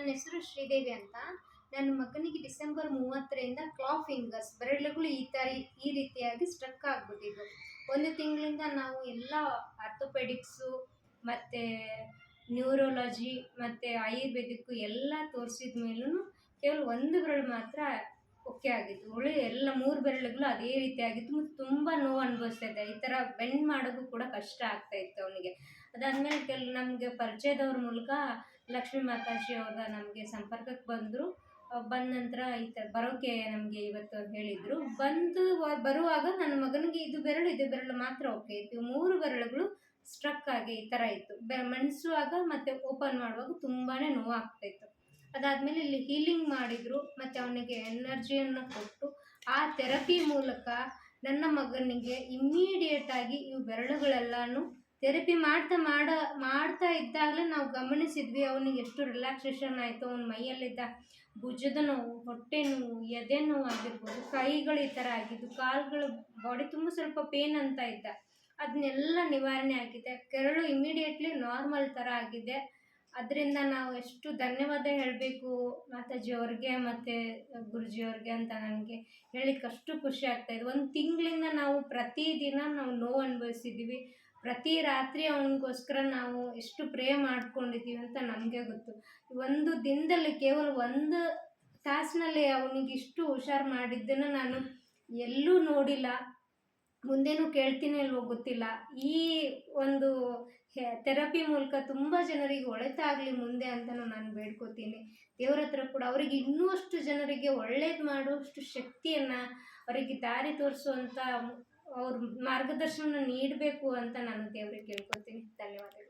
ನನ್ನ ಹೆಸರು ಶ್ರೀದೇವಿ ಅಂತ. ನನ್ನ ಮಗನಿಗೆ ಡಿಸೆಂಬರ್ 30ರಿಂದ ಕ್ಲಾ ಫಿಂಗರ್ಸ್ ಬೆರಳುಗಳು ಈ ರೀತಿಯಾಗಿ ಸ್ಟ್ರಕ್ ಆಗಿಬಿಟ್ಟಿದ್ವು. ಒಂದು ತಿಂಗಳಿಂದ ನಾವು ಎಲ್ಲ ಆರ್ಥೋಪೆಡಿಕ್ಸು ಮತ್ತು ನ್ಯೂರೋಲಜಿ ಮತ್ತು ಆಯುರ್ವೇದಿಕ್ಕು ಎಲ್ಲ ತೋರಿಸಿದ ಮೇಲೂ ಕೇವಲ ಒಂದು ಬೆರಳು ಮಾತ್ರ ಓಕೆ ಆಗಿತ್ತು. ಉಳಿದ ಎಲ್ಲ 3 ಬೆರಳುಗಳು ಅದೇ ರೀತಿಯಾಗಿತ್ತು ಮತ್ತು ತುಂಬ ನೋವು ಅನುಭವಿಸ್ತಾ ಇದ್ದ. ಈ ಥರ ಬೆಂಡ್ ಮಾಡೋಕ್ಕೂ ಕೂಡ ಕಷ್ಟ ಆಗ್ತಾಯಿತ್ತು ಅವನಿಗೆ. ಅದಾದಮೇಲೆ ನಮಗೆ ಪರಿಚಯದವ್ರ ಮೂಲಕ ಲಕ್ಷ್ಮೀ ಮಾತಾಜಿ ಅವ್ರ ನಮಗೆ ಸಂಪರ್ಕಕ್ಕೆ ಬಂದರು. ಬಂದ ನಂತರ ಈ ಥರ ಬರೋಕ್ಕೆ ನಮಗೆ ಇವತ್ತು ಹೇಳಿದರು. ಬರುವಾಗ ನನ್ನ ಮಗನಿಗೆ ಇದು ಬೆರಳು ಮಾತ್ರ ಓಕೆ ಇತ್ತು. 3 ಬೆರಳುಗಳು ಸ್ಟ್ರಕ್ ಆಗಿ ಈ ಥರ ಇತ್ತು. ಮಣಿಸುವಾಗ ಮತ್ತು ಓಪನ್ ಮಾಡುವಾಗ ತುಂಬಾ ನೋವಾಗ್ತಾಯಿತ್ತು. ಅದಾದಮೇಲೆ ಇಲ್ಲಿ ಹೀಲಿಂಗ್ ಮಾಡಿದರು ಮತ್ತು ಅವನಿಗೆ ಎನರ್ಜಿಯನ್ನು ಕೊಟ್ಟು ಆ ಥೆರಪಿ ಮೂಲಕ ನನ್ನ ಮಗನಿಗೆ ಇಮ್ಮಿಡಿಯೇಟಾಗಿ ಇವು ಬೆರಳುಗಳೆಲ್ಲನೂ ಥೆರಪಿ ಮಾಡ್ತಾ ಇದ್ದಾಗಲೇ ನಾವು ಗಮನಿಸಿದ್ವಿ ಅವನಿಗೆ ಎಷ್ಟು ರಿಲ್ಯಾಕ್ಸೇಷನ್ ಆಯಿತು. ಅವನ ಮೈಯಲ್ಲಿದ್ದ ಭುಜದ ನೋವು, ಹೊಟ್ಟೆ ನೋವು, ಎದೆ ನೋವು ಆಗಿರ್ಬೋದು, ಕೈಗಳು ಈ ಥರ ಆಗಿದ್ದು, ಕಾಲುಗಳು ಬಾಡಿ ತುಂಬ ಸ್ವಲ್ಪ ಪೇನ್ ಅಂತ ಇದ್ದ, ಅದನ್ನೆಲ್ಲ ನಿವಾರಣೆ ಆಗಿದೆ. ಕೆರಳು ಇಮ್ಮಿಡಿಯೇಟ್ಲಿ ನಾರ್ಮಲ್ ಥರ ಆಗಿದೆ. ಅದರಿಂದ ನಾವು ಎಷ್ಟು ಧನ್ಯವಾದ ಹೇಳಬೇಕು ಮಾತಾಜಿಯವ್ರಿಗೆ ಮತ್ತು ಗುರುಜಿಯವ್ರಿಗೆ ಅಂತ ನನಗೆ ಹೇಳಿಕ್ಕೆ ಅಷ್ಟು ಖುಷಿ ಆಗ್ತಾಯಿದೆ. 1 ತಿಂಗಳಿಂದ ನಾವು ಪ್ರತಿದಿನ ನಾವು ನೋವು ಅನುಭವಿಸಿದ್ದೀವಿ. ಪ್ರತಿ ರಾತ್ರಿ ಅವನಿಗೋಸ್ಕರ ನಾವು ಎಷ್ಟು ಪ್ರೇ ಮಾಡ್ಕೊಂಡಿದ್ದೀವಿ ಅಂತ ನಮಗೆ ಗೊತ್ತು. ಒಂದು ದಿನದಲ್ಲಿ ಕೇವಲ 1 ತಾಸಿನಲ್ಲಿ ಅವನಿಗಿಷ್ಟು ಹುಷಾರು ಮಾಡಿದ್ದನ್ನು ನಾನು ಎಲ್ಲೂ ನೋಡಿಲ್ಲ, ಮುಂದೇನೂ ಕೇಳ್ತೀನಿ ಇಲ್ವೋ ಗೊತ್ತಿಲ್ಲ. ಈ ಒಂದು ಥೆರಪಿ ಮೂಲಕ ತುಂಬ ಜನರಿಗೆ ಒಳಿತಾಗಲಿ ಮುಂದೆ ಅಂತ ನಾನು ಬೇಡ್ಕೋತೀನಿ. ದೇವ್ರ ಹತ್ರ ಕೂಡ ಅವರಿಗೆ ಇನ್ನೂ ಅಷ್ಟು ಜನರಿಗೆ ಒಳ್ಳೇದು ಮಾಡುವಷ್ಟು ಶಕ್ತಿಯನ್ನು, ಅವರಿಗೆ ದಾರಿ ತೋರಿಸುವಂಥ ಅವ್ರ ಮಾರ್ಗದರ್ಶನ ನೀಡಬೇಕು ಅಂತ ನಾನು ದೇವ್ರಿಗೆ ಕೇಳ್ಕೊತೀನಿ. ಧನ್ಯವಾದಗಳು.